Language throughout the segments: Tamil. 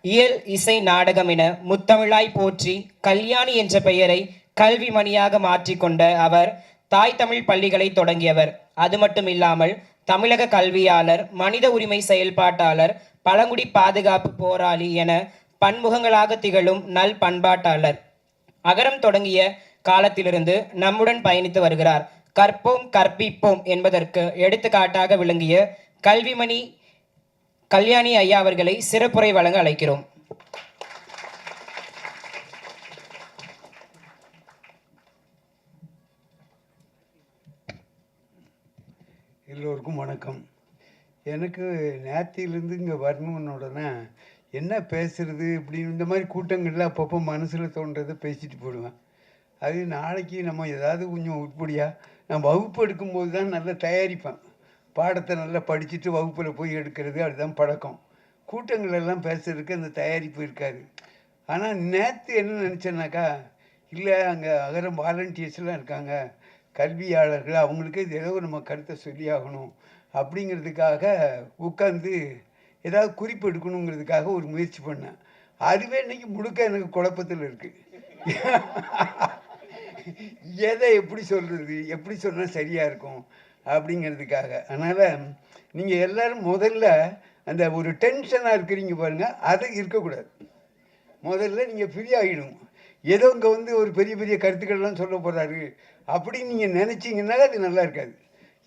இயல் இசை நாடகம் என முத்தமிழாய் போற்றி கல்யாணி என்ற பெயரை கல்வி மணியாக மாற்றிக்கொண்ட அவர் தாய் தமிழ் பள்ளிகளை தொடங்கியவர். அது மட்டும் இல்லாமல் தமிழக கல்வியாளர், மனித உரிமை செயல்பாட்டாளர், பழங்குடி பாதுகாப்பு போராளி என பன்முகங்களாக திகழும் நல் பண்பாட்டாளர். அகரம் தொடங்கிய காலத்திலிருந்து நம்முடன் பயணித்து வருகிறார். கற்போம் கற்பிப்போம் என்பதற்கு எடுத்துக்காட்டாக விளங்கிய கல்விமணி கல்யாணி ஐயா அவர்களை சிறப்புரை வழங்க அழைக்கிறோம். எல்லோருக்கும் வணக்கம். எனக்கு நேத்தியிலேருந்து இங்கே வரணுன்னொடனே என்ன பேசுறது இப்படின்னு இந்த மாதிரி கூட்டங்களில் அப்பப்போ மனசில் தோன்றதை பேசிட்டு போடுவேன். அது நாளைக்கு நம்ம ஏதாவது கொஞ்சம் உட்படியாக நான் வகுப்பு எடுக்கும்போது தான் நல்லா தயாரிப்பேன். பாடத்தை நல்லா படிச்சுட்டு வகுப்பில் போய் எடுக்கிறது அதுதான் பழக்கம். கூட்டங்களெல்லாம் பேசுறதுக்கு அந்த தயாரிப்பு இருக்காது. ஆனால் நேற்று என்ன நினச்சேன்னாக்கா, இல்லை அங்கே அகரம் வாலண்டியர்ஸ்லாம் இருக்காங்க, கல்வியாளர்கள், அவங்களுக்கு இது ஏதோ நம்ம கருத்தை சொல்லி ஆகணும் அப்படிங்கிறதுக்காக உட்காந்து ஏதாவது குறிப்பு எடுக்கணுங்கிறதுக்காக ஒரு முயற்சி பண்ணேன். அதுவே இன்னைக்கு முழுக்க எனக்கு குழப்பத்தில் இருக்குது. எதை எப்படி சொல்கிறது, எப்படி சொன்னால் சரியாக இருக்கும் அப்படிங்கிறதுக்காக. அதனால் நீங்கள் எல்லோரும் முதல்ல அந்த ஒரு டென்ஷனாக இருக்கிறீங்க பாருங்கள், அது இருக்கக்கூடாது. முதல்ல நீங்கள் ஃப்ரீ ஆகிடும். ஏதோ இங்கே வந்து ஒரு பெரிய பெரிய கருத்துக்கள்லாம் சொல்ல போகிறாரு அப்படின்னு நீங்கள் நினச்சிங்கன்னா அது நல்லா இருக்காது.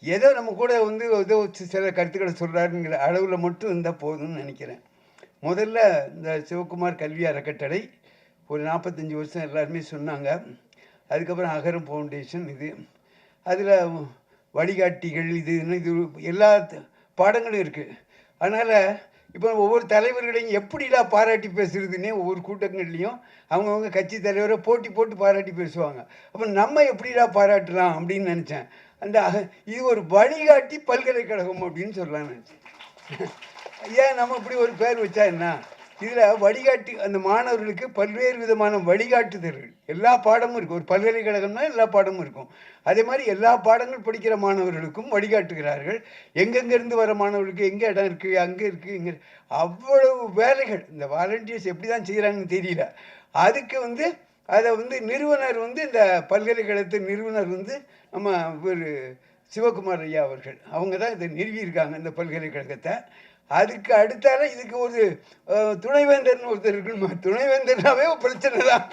ஏதோ நம்ம கூட வந்து ஏதோ சில கருத்துக்களை சொல்கிறாருங்கிற அளவில் மட்டும் இருந்தால் போதும்னு நினைக்கிறேன். முதல்ல இந்த சிவகுமார் கல்வி அறக்கட்டளை ஒரு 45 வருஷம் எல்லாருமே சொன்னாங்க. அதுக்கப்புறம் அகரம் ஃபவுண்டேஷன் இது, அதில் வழிகாட்டிகள் இது எல்லா பாடங்களும் இருக்குது. அதனால் இப்போ ஒவ்வொரு தலைவர்களையும் எப்படிடா பாராட்டி பேசுகிறதுன்னே ஒவ்வொரு கூட்டங்கள்லேயும் அவங்கவுங்க கட்சி தலைவரை போட்டி போட்டு பாராட்டி பேசுவாங்க. அப்போ நம்ம எப்படிடா பாராட்டலாம் அப்படின்னு நினச்சேன். அந்த இது ஒரு வழிகாட்டி பல்கலைக்கழகம் அப்படின்னு சொல்லலாம்னு நினச்சேன். ஏன் நம்ம இப்படி ஒரு பேர் வச்சா என்ன? இதில் வழிகாட்டி அந்த மாணவர்களுக்கு பல்வேறு விதமான வழிகாட்டுதல்கள், எல்லா பாடமும் இருக்கும். ஒரு பல்கலைக்கழகம்னா எல்லா பாடமும் இருக்கும். அதே மாதிரி எல்லா பாடங்கள் படிக்கிற மாணவர்களுக்கும் வழிகாட்டுகிறார்கள். எங்கெங்கேருந்து வர மாணவர்களுக்கு எங்கே இடம் இருக்குது, அங்கே இருக்குது, இங்கே அவ்வளவு வேலைகள் இந்த வாலண்டியர்ஸ் எப்படி தான் செய்கிறாங்கன்னு தெரியல. அதுக்கு அதை நிறுவனர் இந்த பல்கலைக்கழகத்தின் நிறுவனர் நம்ம ஒரு சிவகுமார் ஐயா அவர்கள், அவங்க தான் இதை நிறுவியிருக்காங்க இந்த பல்கலைக்கழகத்தை. அதுக்கு அடுத்தால இதுக்கு ஒரு துணைவேந்தர்னு ஒருத்தர் இருக்கணுமா? துணைவேந்தர்னாவே ஒரு பிரச்சனை தான்.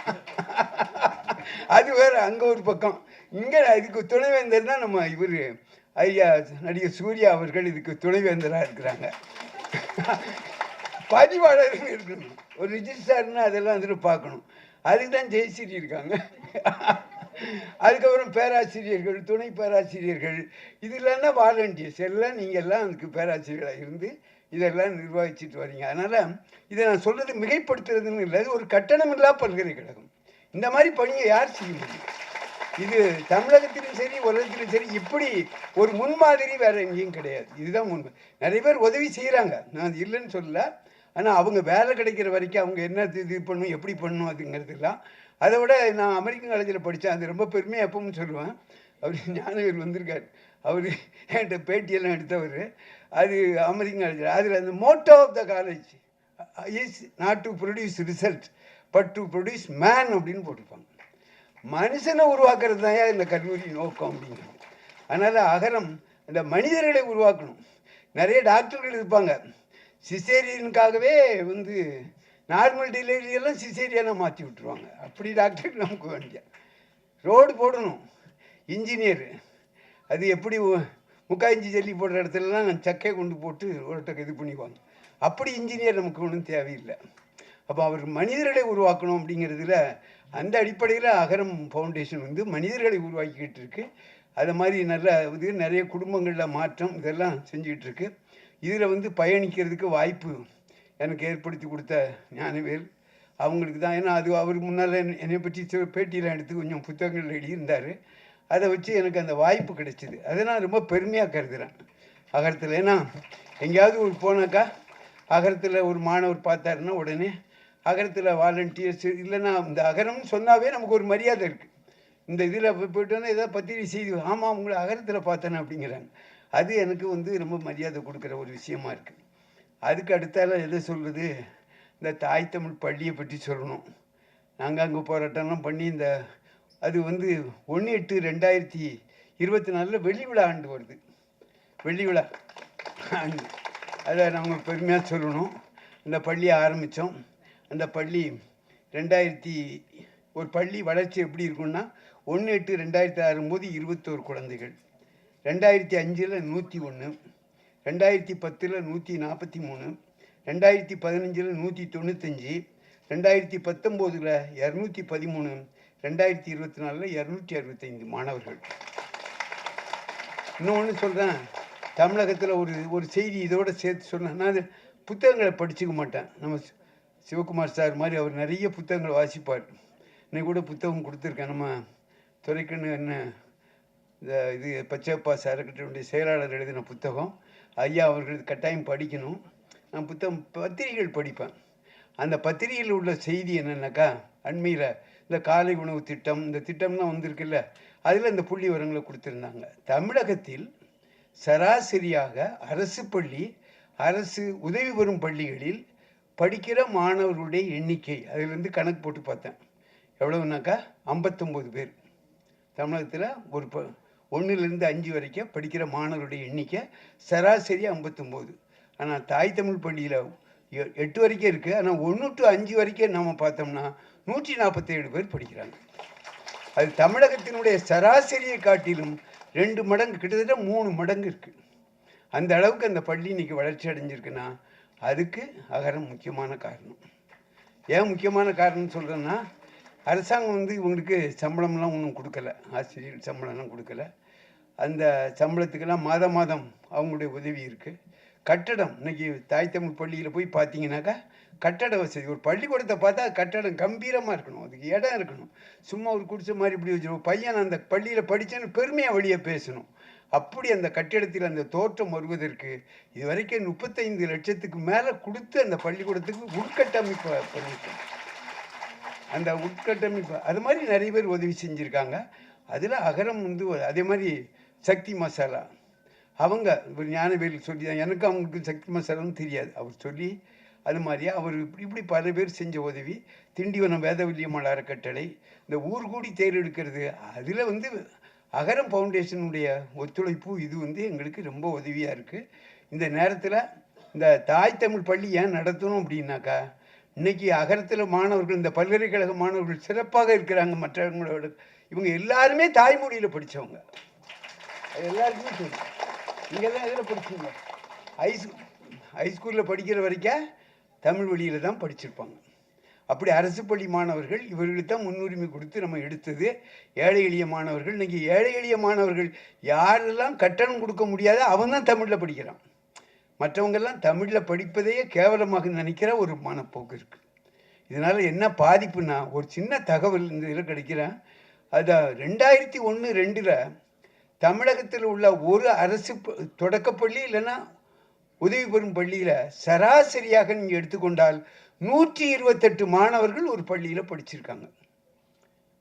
அது வேறு அங்கே ஒரு பக்கம். இங்கே இதுக்கு துணைவேந்தர்னா நம்ம இவர் ஐயா நடிகர் சூர்யா அவர்கள் இதுக்கு துணைவேந்தராக இருக்கிறாங்க. பதிவாளர்னு இருக்கணும், ஒரு ரிஜிஸ்டார்னு அதெல்லாம் பார்க்கணும். அதுக்கு தான் ஜெயஸ்ரீ இருக்காங்க. அதுக்கப்புறம் பேராசிரியர்கள், துணை பேராசிரியர்கள், இதெல்லாம் வாலண்டியர்ஸ் எல்லாம் நீங்கள் எல்லாம் அதுக்கு பேராசிரியர்களாக இருந்து இதெல்லாம் நிர்வகிச்சுட்டு வரீங்க. அதனால் இதை நான் சொல்கிறது மிகைப்படுத்துறதுன்னு இல்லை, அது ஒரு கட்டணமில்லா பல்கலைக்கழகம். இந்த மாதிரி பணியை யார் செய்ய முடியும்? இது தமிழகத்திலும் சரி உலகத்திலும் சரி இப்படி ஒரு முன்மாதிரி வேறு எங்கேயும் கிடையாது. இதுதான் உண்மை. நிறைய பேர் உதவி செய்கிறாங்க, நான் அது இல்லைன்னு சொல்லல. ஆனால் அவங்க வேலை கிடைக்கிற வரைக்கும் அவங்க என்ன இது பண்ணணும், எப்படி பண்ணணும் அதுங்கிறதுலாம். அதை விட நான் அமெரிக்கன் காலேஜில் படித்தேன், அது ரொம்ப பெருமையாக எப்பவும் சொல்லுவேன். அவர் ஞானவேல் வந்திருக்கார், அவர் என்கிட்ட பேட்டியெல்லாம் எடுத்தவர். அது அமெரிக்கன் காலேஜில், அதில் அந்த motto of the college is not to produce result but to produce man அப்படின்னு போட்டிருப்பாங்க. மனுஷனை உருவாக்குறது தான் இந்த கல்லூரி நோக்கம் அப்படிங்கிறது. அதனால் அகரம் இந்த மனிதர்களை உருவாக்கணும். நிறைய டாக்டர்கள் இருப்பாங்க, சிசேரியனுக்காகவே நார்மல் டெலிவரியெல்லாம் சிசேரியானாக மாற்றி விட்டுருவாங்க. அப்படி டாக்டருக்கு நமக்கு வேண்டிய ரோடு போடணும். இன்ஜினியர் அது எப்படி முக்காய்ஞ்சி ஜல்லி போடுற இடத்துலலாம் சக்கையை கொண்டு போட்டு ரோட்டை இது பண்ணிக்குவாங்க. அப்படி இன்ஜினியர் நமக்கு ஒன்றும் தேவையில்லை. அப்போ அவர் மனிதர்களை உருவாக்கணும் அப்படிங்கிறதுல அந்த அடிப்படையில் அகரம் ஃபவுண்டேஷன் மனிதர்களை உருவாக்கிக்கிட்டு இருக்கு. அது மாதிரி நல்ல நிறைய குடும்பங்களில் மாற்றம் இதெல்லாம் செஞ்சுக்கிட்டு இருக்கு. இதில் பயணிக்கிறதுக்கு வாய்ப்பு எனக்கு ஏற்படுத்தி கொடுத்த ஞானவேல் அவங்களுக்கு தான். ஏன்னா அது அவர் முன்னால் என்னை பற்றி பேட்டியில் எடுத்து கொஞ்சம் புத்தகங்கள் எழுதியிருந்தார். அதை வச்சு எனக்கு அந்த வாய்ப்பு கிடைச்சிது. அதை நான் ரொம்ப பெருமையாக கருதுகிறேன் அகரத்தில். ஏன்னா எங்கேயாவது ஒரு போனாக்கா அகரத்தில் ஒரு மாணவர் பார்த்தாருன்னா உடனே அகரத்தில் வாலண்டியர்ஸ் இல்லைன்னா இந்த அகரம்னு சொன்னாவே நமக்கு ஒரு மரியாதை இருக்குது. இந்த இதில் போய்ட்டோன்னா ஏதாவது பத்திரிகை செய்தி, ஆமாம் உங்களை அகரத்தில் பார்த்தேனே அப்படிங்கிறாங்க. அது எனக்கு ரொம்ப மரியாதை கொடுக்குற ஒரு விஷயமா இருக்குது. அதுக்கு அடுத்தால எதை சொல்கிறது, இந்த தாய் தமிழ் பள்ளியை பற்றி சொல்லணும். நாங்கள் அங்கே போராட்டம்லாம் பண்ணி அது வந்து 1/8/2024 வெள்ளி விழா ஆண்டு வருது. வெள்ளி விழா ஆண்டு அதை நம்ம பெருமையாக சொல்லணும். இந்த பள்ளியை ஆரம்பித்தோம். அந்த பள்ளி 2000 ஒரு பள்ளி வளர்ச்சி எப்படி இருக்குன்னா 1/8/2006 போது 21 குழந்தைகள், 2005 101, 2010 143, 2015 195, 2019 213, 2024 265 மாணவர்கள். இன்னொன்று சொல்கிறேன், தமிழகத்தில் ஒரு செய்தி இதோடு சேர்த்து சொன்னேன். நான் புத்தகங்களை படிச்சுக்க மாட்டேன். நம்ம சிவகுமார் சார் மாதிரி அவர் நிறைய புத்தகங்களை வாசிப்பார். இன்னைக்கு கூட புத்தகம் கொடுத்துருக்கேன். நம்ம துறைக்கண்ணு என்ன இது பச்சைப்பா சார்கிட்டனுடைய செயலாளர் எழுதின புத்தகம். ஐயா அவர்கள் கட்டாயம் படிக்கணும். நான் பத்திரிகைகள் படிப்பேன். அந்த பத்திரிகையில் உள்ள செய்தி என்னென்னாக்கா, அண்மையில் இந்த காலை உணவு திட்டம், இந்த திட்டம்லாம் வந்திருக்குல்ல, அதில் இந்த புள்ளி விவரங்களை கொடுத்துருந்தாங்க. தமிழகத்தில் சராசரியாக அரசு பள்ளி, அரசு உதவி பெறும் பள்ளிகளில் படிக்கிற மாணவர்களுடைய எண்ணிக்கை அதிலிருந்து கணக்கு போட்டு பார்த்தேன். எவ்வளவுனாக்கா 59 பேர். தமிழகத்தில் 1லேருந்து 5 வரைக்கும் படிக்கிற மாணவருடைய எண்ணிக்கை சராசரி 59. ஆனால் தாய் தமிழ் பள்ளியில் 8 வரைக்கும் இருக்குது. ஆனால் 1 to 5 வரைக்கும் நம்ம பார்த்தோம்னா 147 பேர் படிக்கிறாங்க. அது தமிழகத்தினுடைய சராசரியை காட்டிலும் 2 மடங்கு, கிட்டத்தட்ட 3 மடங்கு இருக்குது. அந்த அளவுக்கு அந்த பள்ளி இன்னைக்கு வளர்ச்சி அடைஞ்சிருக்குன்னா அதுக்கு அகரம் முக்கியமான காரணம். ஏன் முக்கியமான காரணம்னு சொல்கிறேன்னா, அரசாங்கம் இவங்களுக்கு சம்பளம்லாம் ஒன்றும் கொடுக்கல, ஆசிரியர் சம்பளம்லாம் கொடுக்கல. அந்த சம்பளத்துக்கெல்லாம் மாதம் அவங்களுடைய உதவி இருக்குது. கட்டடம், இன்னைக்கு தாய் தமிழ் பள்ளியில் போய் பார்த்தீங்கன்னாக்கா கட்டட வசதி, ஒரு பள்ளிக்கூடத்தை பார்த்தா கட்டடம் கம்பீரமாக இருக்கணும், அதுக்கு இடம் இருக்கணும். சும்மா ஒரு குடிசை மாதிரி இப்படி வச்சுருவோம். பையன் அந்த பள்ளியில் படித்தேன்னு பெருமையாக வழியை பேசணும். அப்படி அந்த கட்டிடத்தில் அந்த தோற்றம் வருவதற்கு இதுவரைக்கும் 35 லட்சத்துக்கு மேலே கொடுத்து அந்த பள்ளிக்கூடத்துக்கு உட்கட்டமைப்பு பண்ணியிருக்கோம். அந்த உட்கட்டமைப்பு அது மாதிரி நிறைய பேர் உதவி செஞ்சுருக்காங்க. அதில் அகரம் அதே மாதிரி சக்தி மசாலா அவங்க ஒரு ஞானவேல் சொல்லி தான், எனக்கு அவங்களுக்கு சக்தி மசாலான்னு தெரியாது, அவர் சொல்லி அது மாதிரியா அவர் இப்படி பல பேர் செஞ்ச உதவி. திண்டிவனம் வேதவல்லியம்மாள் அறக்கட்டளை, இந்த ஊர் கூடி தேர் எடுக்கிறது, அதில் அகரம் ஃபவுண்டேஷனுடைய ஒத்துழைப்பு இது எங்களுக்கு ரொம்ப உதவியாக இருக்குது. இந்த நேரத்தில் இந்த தாய் தமிழ் பள்ளி ஏன் நடத்தணும் அப்படின்னாக்கா, இன்றைக்கி அகரத்தில் மாணவர்கள், இந்த பல்கலைக்கழக மாணவர்கள் சிறப்பாக இருக்கிறாங்க மற்றவங்களோட. இவங்க எல்லாருமே தாய்மொழியில் படித்தவங்க, அது எல்லாருக்குமே தெரியும். நீங்கள்லாம் எதில் படிச்சீங்க? ஹைஸ்கூலில் படிக்கிற வரைக்கும் தமிழ் வழியில் தான் படிச்சிருப்பாங்க. அப்படி அரசு பள்ளி மாணவர்கள் இவர்களுக்கு தான் முன்னுரிமை கொடுத்து நம்ம எடுத்தது. ஏழை எளிய மாணவர்கள், இன்றைக்கி ஏழை எளிய மாணவர்கள் யாரெல்லாம் கட்டணம் கொடுக்க முடியாத அவன் தான் தமிழில் படிக்கிறான். மற்றவங்கெல்லாம் தமிழில் படிப்பதையே கேவலமாக நினைக்கிற ஒரு மனப்போக்கு இருக்குது. இதனால் என்ன பாதிப்புனா, ஒரு சின்ன தகவல் இந்த இதில் கிடைக்கிறேன். அது 2001-2 தமிழகத்தில் உள்ள ஒரு அரசு தொடக்கப்பள்ளி இல்லைன்னா உதவி பெறும் பள்ளியில் சராசரியாக நீங்கள் எடுத்துக்கொண்டால் 128 மாணவர்கள் ஒரு பள்ளியில் படிச்சிருக்காங்க.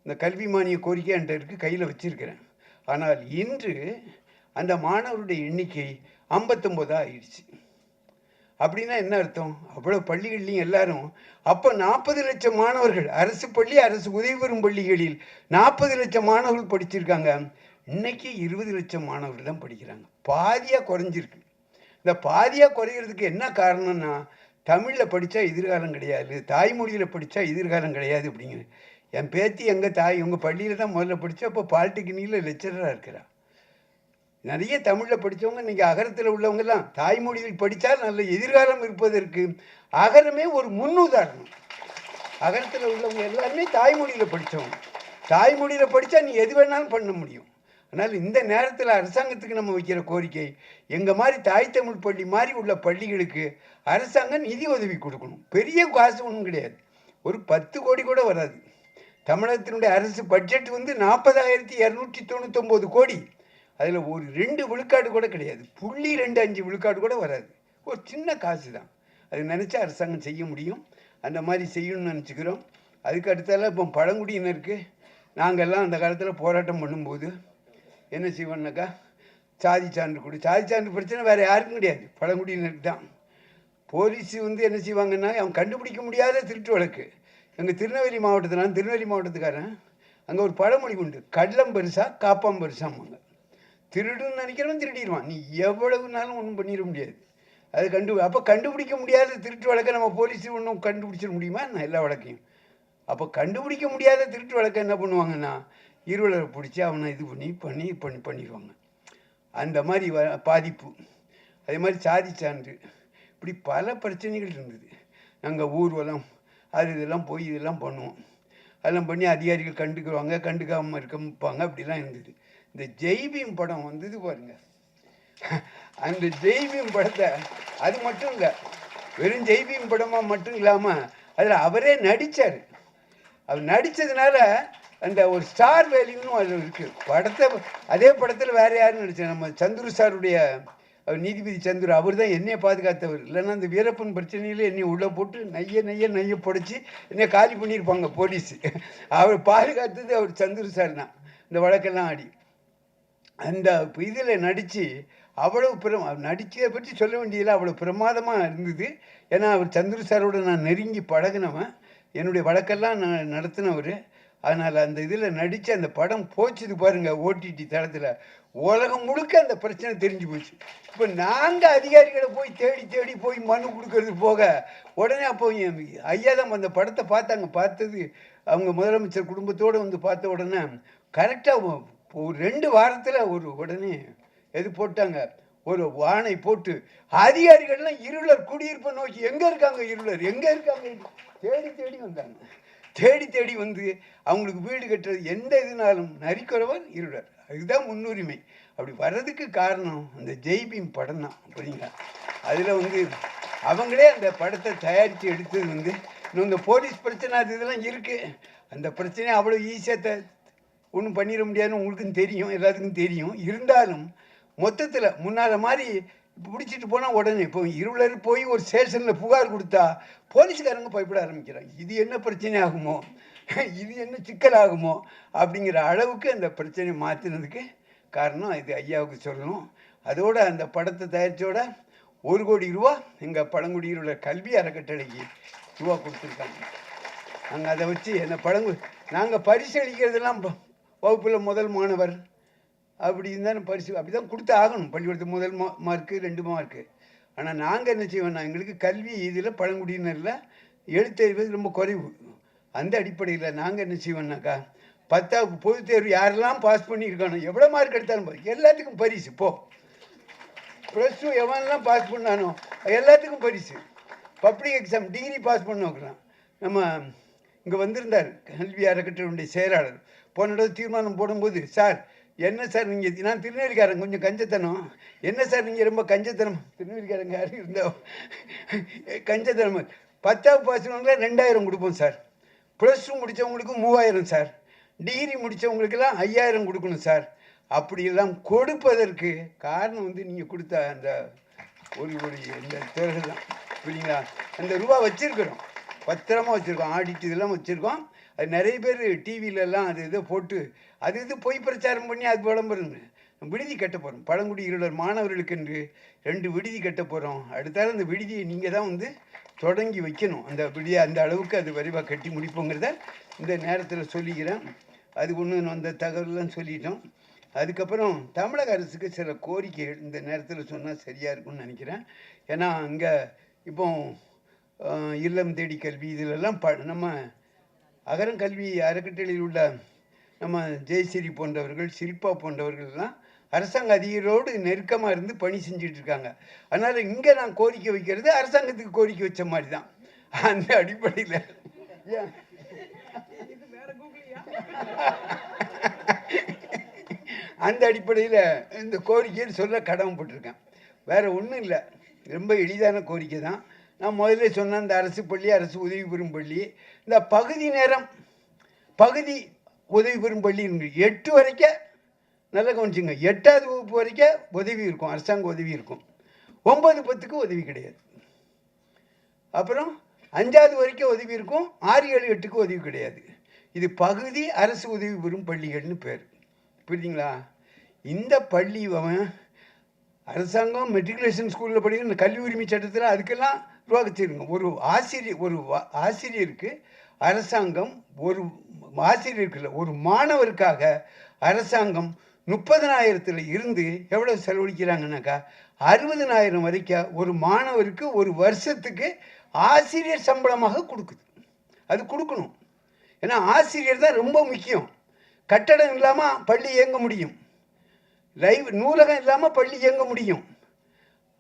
இந்த கல்வி மானிய கோரிக்கை என்கிட்ட இருக்குது, கையில் வச்சிருக்கிறேன். ஆனால் இன்று அந்த மாணவருடைய எண்ணிக்கை 59 ஆயிடுச்சு. அப்படின்னா என்ன அர்த்தம்? அவ்வளோ பள்ளிகள்லையும் எல்லாரும் அப்போ 40 லட்சம் மாணவர்கள் அரசு பள்ளி, அரசு உதவி பெறும் பள்ளிகளில் 40 லட்சம் மாணவர்கள் படிச்சிருக்காங்க. இன்னைக்கு 20 லட்சம் மாணவர்கள் தான் படிக்கிறாங்க. பாதியாக குறைஞ்சிருக்கு. இந்த பாதியாக குறைகிறதுக்கு என்ன காரணம்னா, தமிழில் படித்தா எதிர்காலம் கிடையாது, தாய்மொழியில் படித்தா எதிர்காலம் கிடையாது அப்படிங்கிற. என் பேத்தி உங்கள் பள்ளியில் தான் முதல்ல படித்தா, இப்போ பாலிடெக்னிக்கில் லெக்சராக இருக்கிறா. நிறைய தமிழில் படித்தவங்க இன்றைக்கி அகரத்தில் உள்ளவங்கெல்லாம் தாய்மொழியில் படித்தால் நல்ல எதிர்காலம் இருப்பதற்கு அகரமே ஒரு முன்னுதாரணம். அகரத்தில் உள்ளவங்க எல்லாருமே தாய்மொழியில் படித்தவங்க. தாய்மொழியில் படித்தா நீ எது வேணாலும் பண்ண முடியும். ஆனால் இந்த நேரத்தில் அரசாங்கத்துக்கு நம்ம வைக்கிற கோரிக்கை, எங்கள் மாதிரி தாய் தமிழ் பள்ளி மாதிரி உள்ள பள்ளிகளுக்கு அரசாங்கம் நிதி உதவி கொடுக்கணும். பெரிய காசு ஒன்றும் கிடையாது, ஒரு 10 கோடி கூட வராது. தமிழகத்தினுடைய அரசு பட்ஜெட் 40,299 கோடி. அதில் ஒரு 2 விழுக்காடு கூட கிடையாது, 0.25 விழுக்காடு கூட வராது. ஒரு சின்ன காசு தான். அது நினச்சா அரசாங்கம் செய்ய முடியும். அந்த மாதிரி செய்யணும்னு நினச்சிக்கிறோம். அதுக்கு அடுத்தால இப்போ பழங்குடியினருக்கு நாங்கள்லாம் அந்த காலத்தில் போராட்டம் பண்ணும்போது என்ன செய்வோம்னாக்கா, சாதி சான்று கொடு. சாதி சான்று பிரச்சனை வேறு யாருக்கும் கிடையாது, பழங்குடியினருக்கு தான். போலீஸ் வந்து என்ன செய்வாங்கன்னா, அவன் கண்டுபிடிக்க முடியாத திருட்டு வழக்கு. எங்கள் திருநெல்வேலி மாவட்டத்தில், நான் திருநெல்வேலி மாவட்டத்துக்காரன், அங்கே ஒரு பழமொழி உண்டு, கள்ளம் பெருசா காப்பாம் பெருசாம்பாங்க. திருடுன்னு நினைக்கிறவன் திருடிடுவான், நீ எவ்வளவு நாளும் ஒன்றும் பண்ணிட முடியாது. அது அப்போ கண்டுபிடிக்க முடியாத திருட்டு வழக்கை நம்ம போலீஸ் ஒன்றும் கண்டுபிடிச்சிட முடியுமா நான் எல்லா வழக்கையும்? அப்போ கண்டுபிடிக்க முடியாத திருட்டு வழக்கை என்ன பண்ணுவாங்கன்னா, இருவலரை பிடிச்சி அவனை இது பண்ணிடுவாங்க. அந்த மாதிரி பாதிப்பு. அதே மாதிரி சாதி சான்று, இப்படி பல பிரச்சனைகள் இருந்தது. நாங்கள் ஊர்வலம் இதெல்லாம் போய் இதெல்லாம் பண்ணுவோம். அதெல்லாம் பண்ணி அதிகாரிகள் கண்டுக்குவாங்க, கண்டுக்காமல் இருப்பாங்க, அப்படிலாம் இருந்தது. இந்த ஜெய்பீம் படம் வந்தது பாருங்க, அந்த ஜெய்பீம் படத்தை, அது மட்டும் இல்லை, வெறும் ஜெய்பீம் படமாக மட்டும் இல்லாமல் அதில் அவரே நடித்தார். அவர் நடித்ததுனால அந்த ஒரு ஸ்டார் வேல்யூன்னு அதில் இருக்குது. அதே படத்தில் வேறு யாரும் நடித்தார், நம்ம சந்துரு சாருடைய நீதிபதி சந்துரு, அவர் தான் என்னையை பாதுகாத்தவர். இல்லைன்னா அந்த வீரப்பன் பிரச்சனையில் என்னை உள்ளே போட்டு நைய புடைச்சி என்னை காலி பண்ணியிருப்பாங்க போலீஸ். அவர் பாதுகாத்தது அவர் சந்துரு சார் தான், இந்த வழக்கெல்லாம் ஆடி. அந்த இதில் நடித்து அவ்வளவு நடிச்சதை பற்றி சொல்ல வேண்டியதில்லை, அவ்வளோ பிரமாதமாக இருந்தது. ஏன்னா அவர் சந்துரு சாரோட நான் நெருங்கி பழகினவன், என்னுடைய வழக்கெல்லாம் நான் நடத்தினவர். அதனால் அந்த இதில் நடித்து அந்த படம் போச்சுது பாருங்கள், ஓடிடி தளத்தில் உலகம் முழுக்க அந்த பிரச்சனை தெரிஞ்சு போச்சு. இப்போ நாங்கள் அதிகாரிகளை போய் தேடி போய் மனு கொடுக்கறது போக, உடனே அப்போ ஐயா தான் அந்த படத்தை பார்த்தது அவங்க முதலமைச்சர் குடும்பத்தோடு வந்து பார்த்த உடனே கரெக்டாக ஒரு 2 வாரத்தில் உடனே எது போட்டாங்க, ஒரு வானை போட்டு அதிகாரிகள்லாம் இருளர் குடியிருப்பை நோக்கி எங்கே இருக்காங்க தேடி வந்தாங்க. தேடி வந்து அவங்களுக்கு வீடு கட்டுறது எந்த இதுனாலும் நரிக்குறவர் இருளர், அதுதான் முன்னுரிமை. அப்படி வர்றதுக்கு காரணம் அந்த ஜெய்பீம் படம் தான். புரியுங்களா? அதில் வந்து அவங்களே அந்த படத்தை தயாரித்து எடுத்தது வந்து, இன்னும் இந்த போலீஸ் பிரச்சனை இதெல்லாம் இருக்குது. அந்த பிரச்சனையை அவ்வளோ ஈஸியாக ஒன்றும் பண்ணிட முடியாதுன்னு உங்களுக்கும் தெரியும், எல்லாத்துக்கும் தெரியும். இருந்தாலும் மொத்தத்தில் முன்னால் மாதிரி பிடிச்சிட்டு போனால் உடனே இப்போ இருளர் போய் ஒரு ஸ்டேஷனில் புகார் கொடுத்தா போலீஸ்காரங்க பயப்பட ஆரம்பிக்கிறாங்க. இது என்ன பிரச்சனை ஆகுமோ, இது என்ன சிக்கல் ஆகுமோ அப்படிங்கிற அளவுக்கு அந்த பிரச்சனையை மாற்றினதுக்கு காரணம் இது ஐயாவுக்கு சொல்லணும். அதோட அந்த படத்தை தயாரித்தோட 1 கோடி ரூபா எங்கள் பழங்குடியில் உள்ள கல்வி அறக்கட்டளைக்கு ரூபா கொடுத்துருக்காங்க. நாங்கள் அதை வச்சு நாங்கள் பரிசு அளிக்கிறதெல்லாம் வகுப்பில் முதல் மாணவர் அப்படி இருந்தாலும் பரிசு அப்படி தான் கொடுத்து ஆகணும். பள்ளிக்கூடத்துக்கு முதல் மார்க்கு 2 மார்க்கு. ஆனால் நாங்கள் என்ன செய்வோம்னா, எங்களுக்கு கல்வி இதில் பழங்குடியினரில் எழுத்தறிவது ரொம்ப குறைவு. அந்த அடிப்படையில் நாங்கள் என்ன செய்வோம்னாக்கா, 10வது பொதுத் தேர்வு யாரெல்லாம் பாஸ் பண்ணியிருக்கானோ, எவ்வளோ மார்க் எடுத்தாலும் எல்லாத்துக்கும் பரிசு. +2 எவனெல்லாம் பாஸ் பண்ணானோ எல்லாத்துக்கும் பரிசு. பப்ளிக் எக்ஸாம் டிகிரி பாஸ் பண்ணோக்கலாம். நம்ம இங்கே வந்திருந்தார் கல்வி அறக்கட்டளையுடைய செயலாளர். போன தடவை தீர்மானம் போடும்போது, சார் என்ன சார் நீங்கள், நான் திருநெல்வேலிக்காரன், கொஞ்சம் கஞ்சத்தனம், என்ன சார் நீங்கள் ரொம்ப கஞ்சத்தனம், திருநெல்வேலிக்காரங்க யாரும் இருந்தோம் கஞ்சத்தனம். 10வது பாஸ் பண்ணவங்கள 2000 கொடுப்போம் சார், +2 முடித்தவங்களுக்கு 3000 சார், டிகிரி முடித்தவங்களுக்கெல்லாம் 5000 கொடுக்கணும் சார். அப்படியெல்லாம் கொடுப்பதற்கு காரணம் வந்து நீங்கள் கொடுத்த அந்த ஒரு இந்த துறைகள் தான். புரியுங்களா? அந்த ரூபா வச்சுருக்கிறோம், பத்திரமா வச்சுருக்கோம், ஆடிட்டு இதெல்லாம் வச்சுருக்கோம். அது நிறைய பேர் டிவிலெல்லாம் இதை போட்டு இது பொய் பிரச்சாரம் பண்ணி அது விளம்பரங்க. விடுதி கட்ட போகிறோம், பழங்குடி இருளர் மாணவர்களுக்கு என்று 2 விடுதி கட்ட போகிறோம். அடுத்தாலும் அந்த விடுதியை நீங்கள் தான் வந்து தொடங்கி வைக்கணும். அந்த விடுதியை அந்த அளவுக்கு அது விரைவாக கட்டி முடிப்போங்கிறத இந்த நேரத்தில் சொல்லிக்கிறேன். அது ஒன்று அந்த தகவலாம் சொல்லிட்டோம். அதுக்கப்புறம் தமிழக அரசுக்கு சில கோரிக்கைகள் இந்த நேரத்தில் சொன்னால் சரியாக இருக்கும்னு நினைக்கிறேன். ஏன்னா அங்கே இப்போ இல்லம் தேடி கல்வி இதிலெல்லாம் நம்ம அகரம் கல்வி அறக்கட்டளையில் உள்ள நம்ம ஜெயஸ்ரீ போன்றவர்கள், ஷில்பா போன்றவர்கள்லாம் அரசாங்க அதிகாரிகளோடு நெருக்கமாக இருந்து பணி செஞ்சுட்டு இருக்காங்க. அதனால் இங்கே நான் கோரிக்கை வைக்கிறது அரசாங்கத்துக்கு கோரிக்கை வச்ச மாதிரி தான். அந்த அடிப்படையில் இந்த கோரிக்கைன்னு சொல்ல கடமைப்பட்டிருக்கேன். வேறு ஒன்றும் இல்லை, ரொம்ப எளிதான கோரிக்கை தான். நான் முதல்ல சொன்ன இந்த அரசு பள்ளி, அரசு உதவி பெறும் பள்ளி, இந்த பகுதி உதவி பெறும் பள்ளி 8 வரைக்கும் நல்லா கவனிச்சுங்க. 8வது வகுப்பு வரைக்கும் உதவி இருக்கும், அரசாங்க உதவி இருக்கும். 9, 10க்கு உதவி கிடையாது. அப்புறம் 5வது வரைக்கும் உதவி இருக்கும், 6, 7, 8க்கு உதவி கிடையாது. இது பகுதி அரசு உதவி பெறும் பள்ளிகள்னு பேர். புரியுதுங்களா? இந்த பள்ளி அவன் அரசாங்கம் மெட்ரிகுலேஷன் ஸ்கூலில் படிக்கிற இந்த கல்வி உரிமை சட்டத்தில் அதுக்கெல்லாம் ரூபா வச்சுருங்க. ஒரு ஆசிரியருக்கு அரசாங்கம் ஒரு ஆசிரியருக்கு இல்லை, ஒரு மாணவருக்காக அரசாங்கம் 30,000 இருந்து எவ்வளோ செலவழிக்கிறாங்கன்னாக்கா 60,000 வரைக்கும் ஒரு மாணவருக்கு ஒரு வருஷத்துக்கு ஆசிரியர் சம்பளமாக கொடுக்குது. அது கொடுக்கணும். ஏன்னா ஆசிரியர் தான் ரொம்ப முக்கியம். கட்டடம் இல்லாமல் பள்ளி இயங்க முடியும், நூலகம் இல்லாமல் பள்ளி இயங்க முடியும்.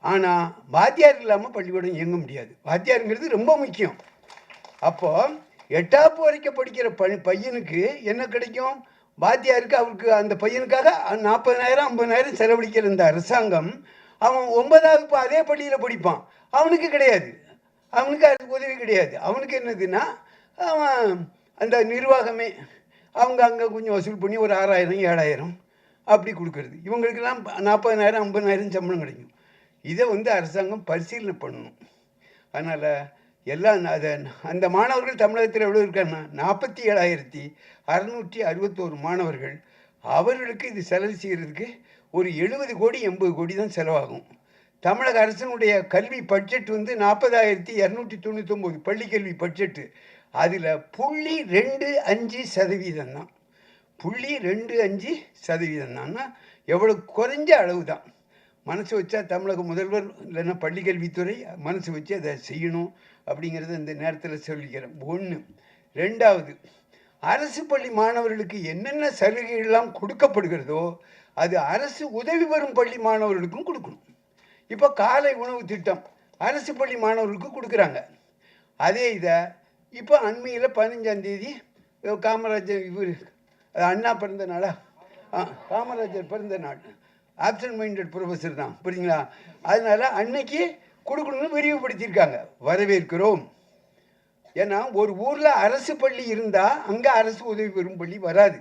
ஆனால் வாத்தியார் இல்லாமல் பள்ளிக்கூடம் இயங்க முடியாது. வாத்தியாருங்கிறது ரொம்ப முக்கியம். அப்போது 8ஆம் வரைக்கும் படிக்கிற பையனுக்கு என்ன கிடைக்கும்? வாத்தியாருக்கு அவருக்கு அந்த பையனுக்காக 40,000 50,000 செலவழிக்கிற இந்த அரசாங்கம் அவன் 9ஆவது அதே பள்ளியில் படிப்பான், அவனுக்கு கிடையாது. அவனுக்கு அது உதவி கிடையாது. அவனுக்கு என்னதுன்னா அவன் அந்த நிர்வாகமே அவங்க அங்கே கொஞ்சம் வசூல் பண்ணி ஒரு 6,000 7,000 அப்படி கொடுக்கறது. இவங்களுக்கெல்லாம் 40,000 50,000 சம்பளம் கிடைக்கும். இதை அரசாங்கம் பரிசீலனை பண்ணணும். அதனால் எல்லாம் அந்த மாணவர்கள் தமிழகத்தில் எவ்வளோ இருக்காங்கன்னா 47,661 மாணவர்கள். அவர்களுக்கு இது செலவு செய்கிறதுக்கு ஒரு 70 கோடி 80 கோடி தான் செலவாகும். தமிழக அரசினுடைய கல்வி பட்ஜெட் 40,299 பள்ளி கல்வி பட்ஜெட்டு. அதில் 0.25% தான். 0.25% தான்னா எவ்வளோ குறைஞ்ச அளவு தான். மனசு வச்சா தமிழக முதல்வர் இல்லைன்னா பள்ளிக்கல்வித்துறை மனசு வச்சு அதை செய்யணும் அப்படிங்கிறத இந்த நேரத்தில் சொல்லிக்கிறேன். 1. 2வது, அரசு பள்ளி மாணவர்களுக்கு என்னென்ன சலுகைகள்லாம் கொடுக்கப்படுகிறதோ அது அரசு உதவி பெறும் பள்ளி மாணவர்களுக்கும் கொடுக்கணும். இப்போ காலை உணவு திட்டம் அரசு பள்ளி மாணவர்களுக்கு கொடுக்குறாங்க. அதே இதை இப்போ அண்மையில் 15ஆம் தேதி காமராஜர் அண்ணா பிறந்த நாளா காமராஜர் பிறந்த நாள், ஆப்சன்ட் மைண்டட் ப்ரொஃபஸர் தான், புரியுங்களா? அதனால் அன்னைக்கு கொடுக்கணும்னு விரிவுபடுத்தியிருக்காங்க. வரவேற்கிறோம். ஏன்னா ஒரு ஊரில் அரசு பள்ளி இருந்தால் அங்கே அரசு உதவி பெறும் பள்ளி வராது.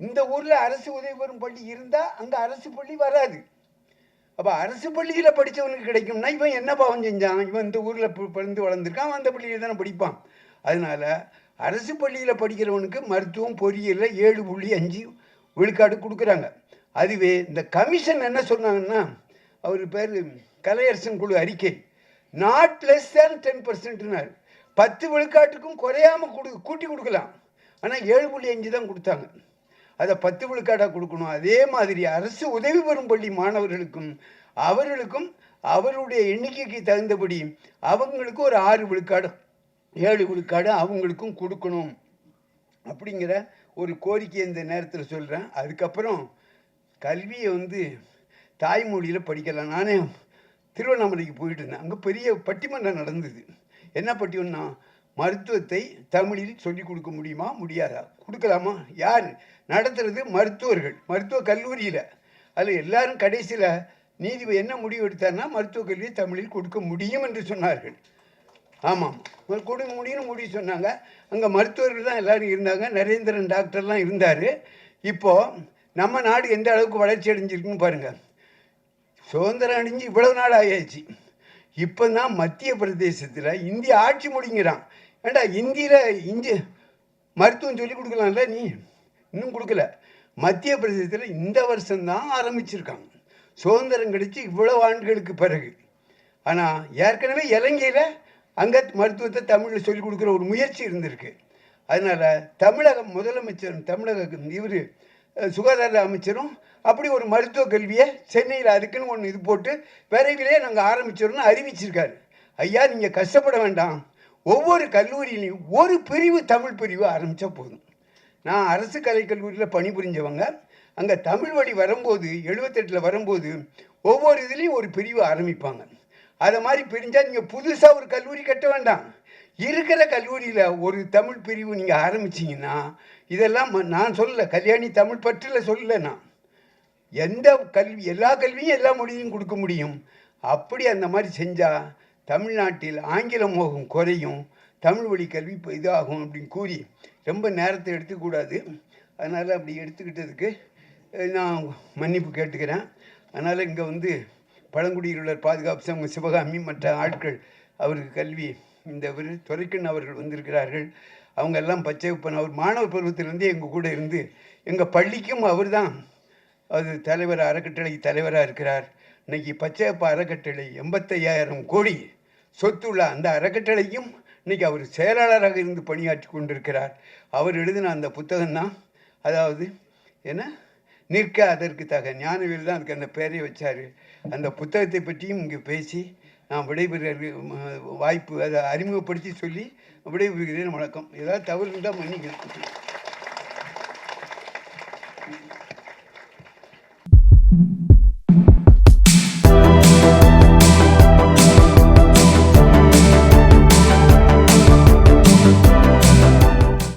இந்த ஊரில் அரசு உதவி பெறும் பள்ளி இருந்தால் அங்கே அரசு பள்ளி வராது. அப்போ அரசு பள்ளியில் படித்தவனுக்கு கிடைக்கும்னா இவன் என்ன பாவம் செஞ்சான்? இவன் இந்த ஊரில் பிறந்து வளர்ந்துருக்கான், அவன் அந்த பள்ளியில் தானே படிப்பான். அதனால் அரசு பள்ளியில் படிக்கிறவனுக்கு மருத்துவம் பொறியியலில் 7.5 விழுக்காடு கொடுக்குறாங்க. அதுவே இந்த கமிஷன் என்ன சொன்னாங்கன்னா, அவர் பேர் கலையரசன் குழு அறிக்கை, நாட் லெஸ் தேன் 10%. 10 விழுக்காட்டுக்கும் குறையாமல் கூட்டி கொடுக்கலாம். ஆனால் 7.5 தான் கொடுத்தாங்க. அதை 10 விழுக்காடாக கொடுக்கணும். அதே மாதிரி அரசு உதவி பெறும் பள்ளி மாணவர்களுக்கும் அவருடைய எண்ணிக்கைக்கு தகுந்தபடி அவங்களுக்கு ஒரு 6 விழுக்காடு 7 விழுக்காடு அவங்களுக்கும் கொடுக்கணும் அப்படிங்கிற ஒரு கோரிக்கையை இந்த நேரத்தில் சொல்கிறேன். அதுக்கப்புறம் கல்வியை தாய்மொழியில் படிக்கலாம். நானே திருவண்ணாமலைக்கு போயிட்டு இருந்தேன். அங்கே பெரிய பட்டிமன்றம் நடந்தது. என்ன பட்டிமன்றம்? மருத்துவத்தை தமிழில் சொல்லிக் கொடுக்க முடியுமா முடியாதா? கொடுக்கலாமா? யார் நடத்துறது? மருத்துவர்கள், மருத்துவ கல்லூரியில். அதில் எல்லாரும் கடைசியில் நீதிபதி என்ன முடிவு எடுத்தார்னா மருத்துவக் கல்வியை தமிழில் கொடுக்க முடியும் என்று சொன்னார்கள். ஆமாம், கொடுக்க முடியும்னு முடிவு சொன்னாங்க. அங்கே மருத்துவர்கள் தான் எல்லோரும் இருந்தாங்க. நரேந்திரன் டாக்டர்லாம் இருந்தார். இப்போது நம்ம நாடு எந்த அளவுக்கு வளர்ச்சி அடைஞ்சிருக்குன்னு பாருங்கள். சுதந்திரம் அடைஞ்சு இவ்வளவு நாள் ஆயாச்சு. இப்போ தான் மத்திய பிரதேசத்தில் இந்திய ஆட்சி முடிங்கிறான். ஏண்டா இந்தியில் மருத்துவம் சொல்லி கொடுக்கலாம்ல, நீ இன்னும் கொடுக்கல. மத்திய பிரதேசத்தில் இந்த வருஷம்தான் ஆரம்பிச்சிருக்காங்க, சுதந்திரம் கிடைச்சி இவ்வளவு ஆண்டுகளுக்கு பிறகு. ஆனால் ஏற்கனவே இலங்கையில் அங்கே மருத்துவத்தை தமிழில் சொல்லிக் கொடுக்குற ஒரு முயற்சி இருந்திருக்கு. அதனால் தமிழக முதலமைச்சரும் இவர் சுகாதார அமைச்சரும் அப்படி ஒரு மருத்துவ கல்வியை சென்னையில் அதுக்குன்னு ஒன்று இது போட்டு விரைவிலே நாங்கள் ஆரம்பிச்சிடணும்னு அறிவிச்சிருக்காரு. ஐயா, நீங்கள் கஷ்டப்பட வேண்டாம். ஒவ்வொரு கல்லூரியிலையும் ஒரு பிரிவு தமிழ் பிரிவு ஆரம்பித்தா போதும். நான் அரசு கலைக்கல்லூரியில் பணிபுரிஞ்சவங்க. அங்கே தமிழ் வழி வரும்போது 78 வரும்போது ஒவ்வொரு இதுலேயும் ஒரு பிரிவு ஆரம்பிப்பாங்க. அதை மாதிரி பிரிஞ்சால் நீங்கள் புதுசாக ஒரு கல்லூரி கட்ட வேண்டாம். இருக்கிற கல்லூரியில் ஒரு தமிழ் பிரிவு நீங்கள் ஆரம்பிச்சிங்கன்னா, இதெல்லாம் நான் சொல்லலை, கல்யாணி தமிழ் பற்றில் சொல்லலை. நான் எந்த கல்வி எல்லா கல்வியும் எல்லா மொழியும் கொடுக்க முடியும். அப்படி அந்த மாதிரி செஞ்சால் தமிழ்நாட்டில் ஆங்கில மோகம் குறையும், தமிழ் வழி கல்வி இப்போ இதாகும் அப்படின்னு கூறி ரொம்ப நேரத்தை எடுத்துக்கூடாது. அதனால் அப்படி எடுத்துக்கிட்டதுக்கு நான் மன்னிப்பு கேட்டுக்கிறேன். அதனால் இங்கே பழங்குடியினர் பாதுகாப்பு சங்கம் சிவகாமி மற்ற ஆட்கள் அவருக்கு கல்வி இந்த துரைக்கண்ணன் அவர்கள் வந்திருக்கிறார்கள். அவங்க எல்லாம் பச்சையப்பன் அவர் மாணவர் பருவத்திலேருந்தே எங்கள் கூட இருந்து எங்கள் பள்ளிக்கும் அவர் தான் அது தலைவர், அறக்கட்டளை தலைவராக இருக்கிறார். இன்னைக்கு பச்சையப்பா அறக்கட்டளை 85,000 கோடி சொத்துள்ள அந்த அறக்கட்டளையும் இன்னைக்கு அவர் செயலாளராக இருந்து பணியாற்றி கொண்டிருக்கிறார். அவர் எழுதின அந்த புத்தகம் தான், அதாவது என்ன, நிற்க அதற்கு தக, ஞானவேல் தான் அதுக்கு அந்த பெயரை வச்சார். அந்த புத்தகத்தை பற்றியும் இங்கே பேசி நான் விடைபெற வாய்ப்பு அதை அறிமுகப்படுத்தி சொல்லி விடைபெறுகிறேன். வணக்கம். ஏதாவது தவறு இருந்தால் மன்னிக்கிறேன்.